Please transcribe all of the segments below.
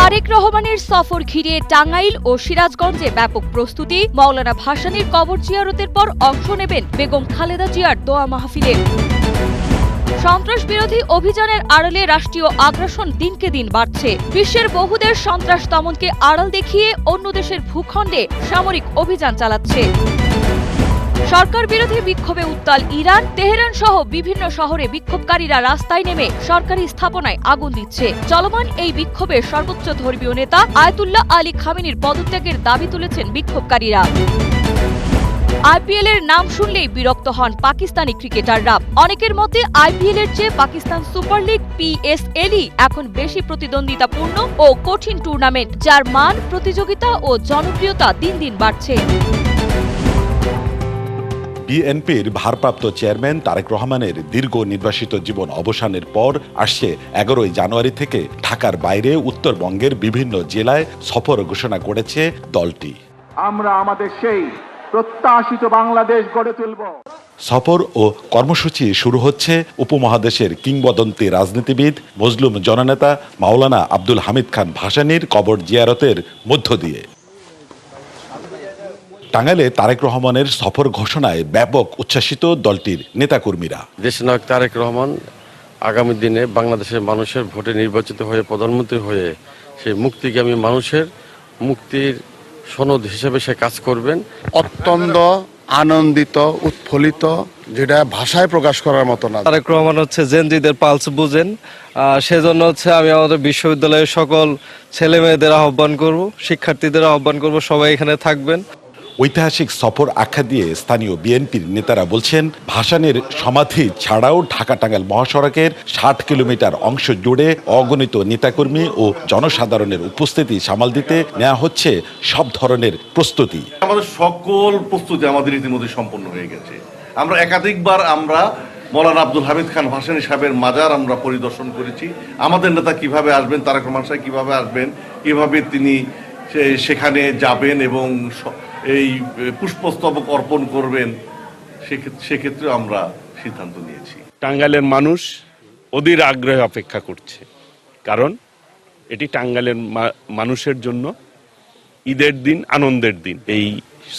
তারেক রহমানের সফর ঘিরে টাঙ্গাইল ও সিরাজগঞ্জে ব্যাপক প্রস্তুতি। মাওলানা ভাসানীর কবর জিয়ারতের পর অংশ নেবেন বেগম খালেদা জিয়ার দোয়া মাহফিলে। সন্ত্রাস বিরোধী অভিযানের আড়ালে রাষ্ট্রীয় আগ্রাসন দিনকে দিন বাড়ছে। বিশ্বের বহু দেশ সন্ত্রাস দমনকে আড়াল দেখিয়ে অন্য দেশের ভূখণ্ডে সামরিক অভিযান চালাচ্ছে। সরকার বিরোধী বিক্ষোভে উত্তাল ইরান। তেহরান সহ বিভিন্ন শহরে বিক্ষোভকারীরা রাস্তায় নেমে সরকারি স্থাপনায় আগুন দিচ্ছে। চলমান এই বিক্ষোভে সর্বোচ্চ ধর্মীয় নেতা আয়াতুল্লাহ আলী খামেনির পদত্যাগের দাবি তুলেছেন বিক্ষোভকারীরা। আইপিএল এর নাম শুনলেই বিরক্ত হন পাকিস্তানি ক্রিকেটাররা। অনেকের মতে আইপিএল এর চেয়ে পাকিস্তান সুপার লিগ পিএসএলই এখন বেশি প্রতিদ্বন্দ্বিতাপূর্ণ ও কঠিন টুর্নামেন্ট, যার মান, প্রতিযোগিতা ও জনপ্রিয়তা দিন দিন বাড়ছে। বিএনপির ভারপ্রাপ্ত চেয়ারম্যান তারেক রহমানের দীর্ঘ নির্বাসিত জীবন অবসানের পর আসছে 11 জানুয়ারি থেকে ঢাকার বাইরে উত্তরবঙ্গের বিভিন্ন জেলায় সফর ঘোষণা করেছে দলটি। আমরা আমাদের সেই প্রত্যাশিত বাংলাদেশ গড়ে তুলব। সফর ও কর্মসূচি শুরু হচ্ছে উপমহাদেশের কিংবদন্তি রাজনীতিবিদ মজলুম জননেতা মাওলানা আব্দুল হামিদ খান ভাসানীর কবর জিয়ারতের মধ্য দিয়ে। টাঙ্গাইলে তারেক রহমানের সফর ঘোষণায় ব্যাপক উচ্ছ্বাসিত দলটির নেতাকর্মীরা। দেশনায়ক তারেক রহমান আগামী দিনে বাংলাদেশের মানুষের ভোটে নির্বাচিত হয়ে প্রধানমন্ত্রী হয়ে সেই মুক্তিগামী মানুষের মুক্তির সনদ হিসেবে সে কাজ করবেন। অত্যন্ত আনন্দিত, উৎফুল্লিত, যেটা ভাষায় প্রকাশ করার মতো না। তারেক রহমান হচ্ছে জেনজিদের পালস বুঝেন, সেজন্য হচ্ছে আমি আমাদের বিশ্ববিদ্যালয়ের সকল ছেলে মেয়েদের আহ্বান করব, শিক্ষার্থীদের আহ্বান করব, সবাই এখানে থাকবেন। ঐতিহাসিক সফর আখ্যা দিয়ে স্থানীয় বিএনপির নেতারা বলছেন, ভাসানীর সমাধি ছাড়াও ঢাকা টাঙ্গাইল মহাসড়কের 60 কিলোমিটার অংশ জুড়ে অগণিত নেতাকর্মী ও জনসাধারণের উপস্থিতি সামাল দিতে নেওয়া হচ্ছে সব ধরনের প্রস্তুতি। আমাদের সকল প্রস্তুতি আমাদের ইতিমধ্যে সম্পন্ন হয়ে গেছে। আমরা একাধিকবার মৌলানা আব্দুল হামিদ খান ভাসানী সাহেবের মাজার আমরা পরিদর্শন করেছি। আমাদের নেতা কিভাবে আসবেন, তারেক রহমান সাহেব কিভাবে আসবেন, কিভাবে তিনি সেখানে যাবেন এবং এই পুষ্পস্তবক অর্পণ করবেন, সেক্ষেত্রে আমরা সিদ্ধান্ত নিয়েছি। টাঙ্গাইলের মানুষ অধীর আগ্রহে অপেক্ষা করছে, কারণ এটি টাঙ্গাইলের মানুষের জন্য ঈদের দিন, আনন্দের দিন। এই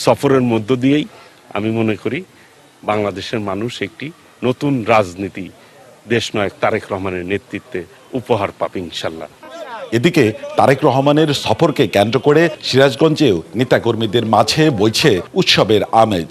সফরের মধ্য দিয়েই আমি মনে করি বাংলাদেশের মানুষ একটি নতুন রাজনীতি দেশনায়ক তারেক রহমানের নেতৃত্বে উপহার পাবে ইনশাল্লাহ। এদিকে তারেক রহমানের সফরকে কেন্দ্র করে সিরাজগঞ্জেও নেতাকর্মীদের মাঝে বইছে উৎসবের আমেজ।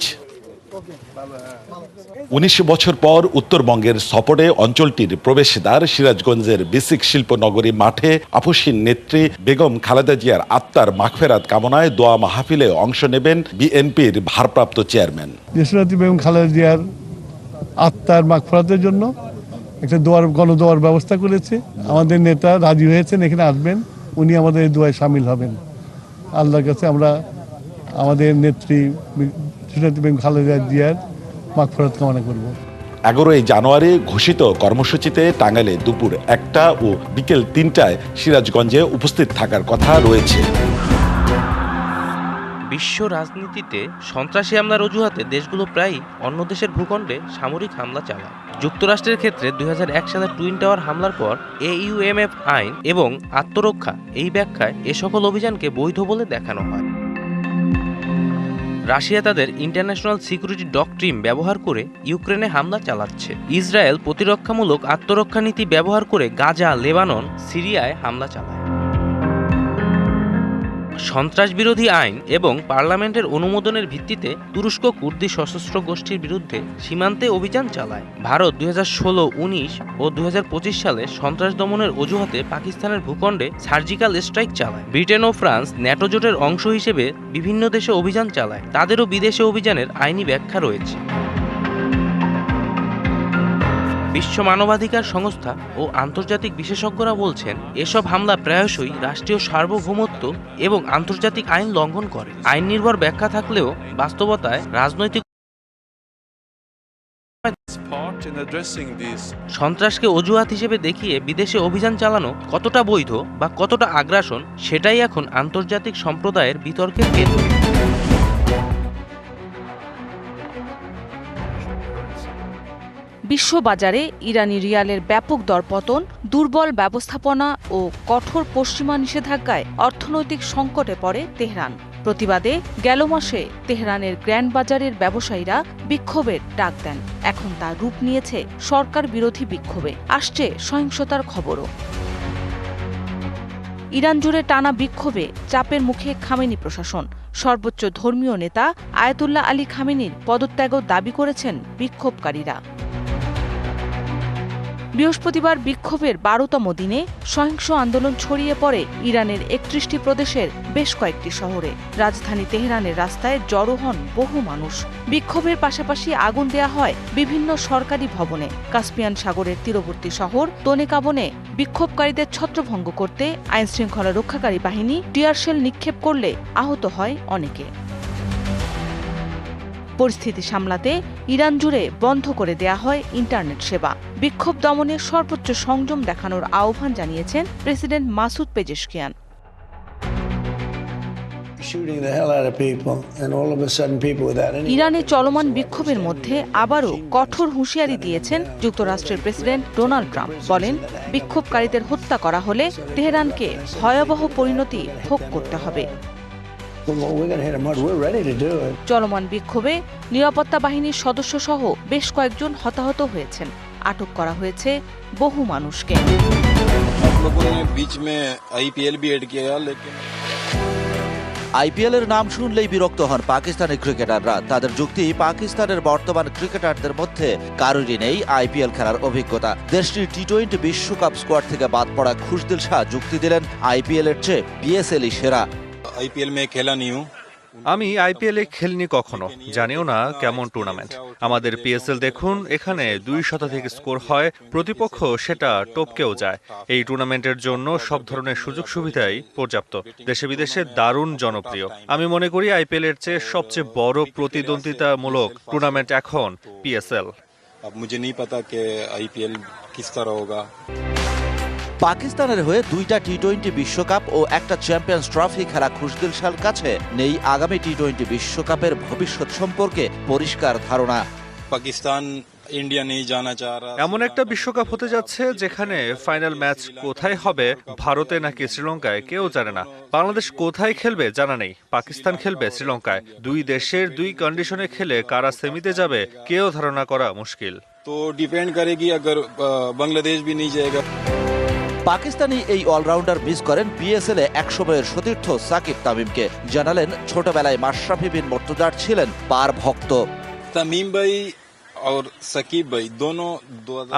19 বছর পর উত্তরবঙ্গের সফরে অঞ্চলটির প্রবেশদ্বার সিরাজগঞ্জের বেসিক শিল্পনগরী মাঠে আপসীন নেত্রী বেগম খালেদা জিয়ার আত্মার মাগফেরাত কামনায় দোয়া মাহফিলে অংশ নেবেন বিএনপির ভারপ্রাপ্ত চেয়ারম্যান। দেশনেত্রী বেগম খালেদা জিয়ার আত্মার মাগফেরাতের জন্য একটা গণদোয়ার ব্যবস্থা করেছে। আমাদের নেতা রাজি হয়েছেন, এখানে আসবেন, উনি আমাদের এই দোয়ায় সামিল হবেন। আল্লাহর কাছে আমরা আমাদের নেত্রী বেগম খালেদা জিয়ার মাগফিরাত কামনা করব। 11 জানুয়ারি ঘোষিত কর্মসূচিতে টাঙ্গাইলে দুপুর 1টা ও বিকেল 3টায় সিরাজগঞ্জে উপস্থিত থাকার কথা রয়েছে। বিশ্ব রাজনীতিতে সন্ত্রাসী হামলার অজুহাতে দেশগুলো প্রায়ই অন্য দেশের ভূখণ্ডে সামরিক হামলা চালায়। যুক্তরাষ্ট্রের ক্ষেত্রে 2001 সালের টুইন টাওয়ার হামলার পর AUMF আইন এবং আত্মরক্ষা এই ব্যাখ্যায় এ সকল অভিযানকে বৈধ বলে দেখানো হয়। রাশিয়া তাদের ইন্টারন্যাশনাল সিকিউরিটি ডকট্রিন ব্যবহার করে ইউক্রেনে হামলা চালাচ্ছে। ইসরায়েল প্রতিরক্ষামূলক আত্মরক্ষা নীতি ব্যবহার করে গাজা, লেবানন, সিরিয়ায় হামলা চালায়। সন্ত্রাস বিরোধী আইন এবং পার্লামেন্টের অনুমোদনের ভিত্তিতে তুরস্ক কুর্দি সশস্ত্র গোষ্ঠীর বিরুদ্ধে সীমান্তে অভিযান চালায়। ভারত 2016, 19 ও 2025 সালে সন্ত্রাস দমনের অজুহাতে পাকিস্তানের ভূখণ্ডে সার্জিক্যাল স্ট্রাইক চালায়। ব্রিটেন ও ফ্রান্স ন্যাটো জোটের অংশ হিসেবে বিভিন্ন দেশে অভিযান চালায়। তাদেরও বিদেশে অভিযানের আইনি ব্যাখ্যা রয়েছে। বিশ্ব মানবাধিকার সংস্থা ও আন্তর্জাতিক বিশেষজ্ঞরা বলছেন, এসব হামলা প্রায়শই রাষ্ট্রীয় সার্বভৌমত্ব এবং আন্তর্জাতিক আইন লঙ্ঘন করে। আইন নির্ভর ব্যাখ্যা থাকলেও বাস্তবতায় রাজনৈতিক সন্ত্রাসকে অজুহাত হিসেবে দেখিয়ে বিদেশে অভিযান চালানো কতটা বৈধ বা কতটা আগ্রাসন, সেটাই এখন আন্তর্জাতিক সম্প্রদায়ের বিতর্কের কেন্দ্র। বিশ্ববাজারে ইরানি রিয়ালের ব্যাপক দরপতন, দুর্বল ব্যবস্থাপনা ও কঠোর পশ্চিমা নিষেধাজ্ঞায় অর্থনৈতিক সংকটে পড়ে তেহরান। প্রতিবাদে গেল মাসে তেহরানের গ্র্যান্ড বাজারের ব্যবসায়ীরা বিক্ষোভের ডাক দেন। এখন তা রূপ নিয়েছে সরকার বিরোধী বিক্ষোভে। আসছে সহিংসতার খবরও। ইরান জুড়ে টানা বিক্ষোভে চাপের মুখে খামেনি প্রশাসন। সর্বোচ্চ ধর্মীয় নেতা আয়াতুল্লাহ আলী খামেনির পদত্যাগও দাবি করেছেন বিক্ষোভকারীরা। বৃহস্পতিবার বিক্ষোভের ১২তম দিনে সহিংস আন্দোলন ছড়িয়ে পড়ে ইরানের ৩১টি প্রদেশের বেশ কয়েকটি শহরে। রাজধানী তেহরানের রাস্তায় জড়ো হন বহু মানুষ। বিক্ষোভের পাশাপাশি আগুন দেয়া হয় বিভিন্ন সরকারি ভবনে। কাস্পিয়ান সাগরের তীরবর্তী শহর তোনেকাবনে বিক্ষোভকারীদের ছত্রভঙ্গ করতে আইনশৃঙ্খলা রক্ষাকারী বাহিনী টিয়ারশেল নিক্ষেপ করলে আহত হয় অনেকে। পরিস্থিতি সামলাতে ইরান জুড়ে বন্ধ করে দেয়া হয় ইন্টারনেট সেবা। বিক্ষোভ দমনে সর্বোচ্চ সংযম দেখানোর আহ্বান জানিয়েছেন প্রেসিডেন্ট মাসুদ পেজেশকিয়ান। ইরানে চলমান বিক্ষোভের মধ্যে আবারও কঠোর হুঁশিয়ারি দিয়েছেন যুক্তরাষ্ট্রের প্রেসিডেন্ট ডোনাল্ড ট্রাম্প। বলেন, বিক্ষোভকারীদের হত্যা করা হলে তেহরানকে ভয়াবহ পরিণতি ভোগ করতে হবে। চলমান বিক্ষোভে নিরাপত্তা বাহিনীর সদস্যসহ বেশ কয়েকজন হতাহত হয়েছেন। আটক করা হয়েছে বহু মানুষকে। আইপিএলের নাম শুনলেই বিরক্ত হন পাকিস্তানি ক্রিকেটাররা। তাদের যুক্তি, পাকিস্তানের বর্তমান ক্রিকেটারদের মধ্যে কারোরই নেই আইপিএল খেলার অভিজ্ঞতা। দেশটির টি-20 বিশ্বকাপ স্কোয়াড থেকে বাদ পড়া খুশদিল শাহ যুক্তি দিলেন, আইপিএলের চেয়ে পিএসএলই সেরা। আমি আইপিএলে খেলিনি কখনো, জানিও না কেমন টুর্নামেন্ট। আমাদের পিএসএল দেখুন, এখানে 2 শতাধিক স্কোর হয়, প্রতিপক্ষ সেটা টপকেও যায়। এই টুর্নামেন্টের জন্য সব ধরনের সুযোগ সুবিধাই পর্যাপ্ত। দেশে বিদেশে দারুণ জনপ্রিয়। আমি মনে করি আইপিএল এর চেয়ে সবচেয়ে বড় প্রতিদ্বন্দ্বিতামূলক টুর্নামেন্ট এখন পিএসএল। পাকিস্তানের হয়ে 2টা টি-20 বিশ্বকাপ ও একটা চ্যাম্পিয়ন্স ট্রফি খেলা খুশদিল শাহর কাছে নেই আগামী টি-20 বিশ্বকাপের ভবিষ্যৎ সম্পর্কে পরিষ্কার ধারণা। পাকিস্তান ইন্ডিয়া নেই জানা চারা। এমন একটা বিশ্বকাপ হতে যাচ্ছে যেখানে ফাইনাল ম্যাচ কোথায় হবে, ভারতে নাকি শ্রীলঙ্কায়, কেউ জানে না। বাংলাদেশ কোথায় খেলবে জানা নেই। পাকিস্তান খেলবে শ্রীলঙ্কায়। 2 দেশের 2 কন্ডিশনে খেলে কারা সেমিতে যাবে কেউ ধারণা করা মুশকিল। তো ডিপেন্ড করেগি আগর বাংলাদেশ ভি নেই যায়গা। পাকিস্তানি এই অলরাউন্ডার মিস করেন পিএসএল-এ একসময়ের সতীর্থ সাকিব তামিমকে। জানালেন, ছোটবেলায় মাশরাফি বিন মুর্তজার ছিলেন পার ভক্ত। তামিম ভাই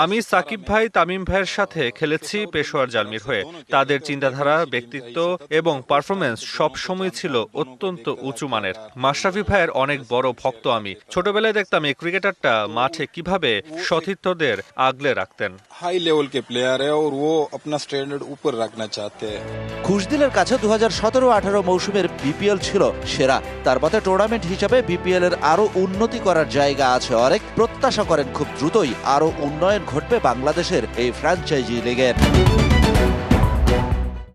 আমি সাকিব ভাই, তামিম ভাইয়ের সাথে খেলেছি পেশোয়ার জালমির হয়ে। তাদের চিন্তাধারা, ব্যক্তিত্ব এবং পারফরমেন্স সব সময় ছিল অত্যন্ত উঁচু মানের। মাশরাফি ভাইয়ের অনেক বড় ভক্ত আমি। ছোটবেলায় দেখতাম এই ক্রিকেটারটা মাঠে কিভাবে সতীর্থদের আগলে রাখতেন। হাই লেভেল কে প্লেয়ার হ্যায় और वो अपना स्टैंडर्ड ऊपर रखना चाहते हैं। খুশদিলের কাছে 2017-18 মৌসুমের বিপিএল ছিল সেরা। তার মতে টুর্নামেন্ট হিসাবে বিপিএল এর আরো উন্নতি করার জায়গা আছে অনেক। প্রত্যাশা করেন খুব দ্রুতই আরো উন্নয়ন ঘটবে বাংলাদেশের এই ফ্র্যাঞ্চাইজি লিগের।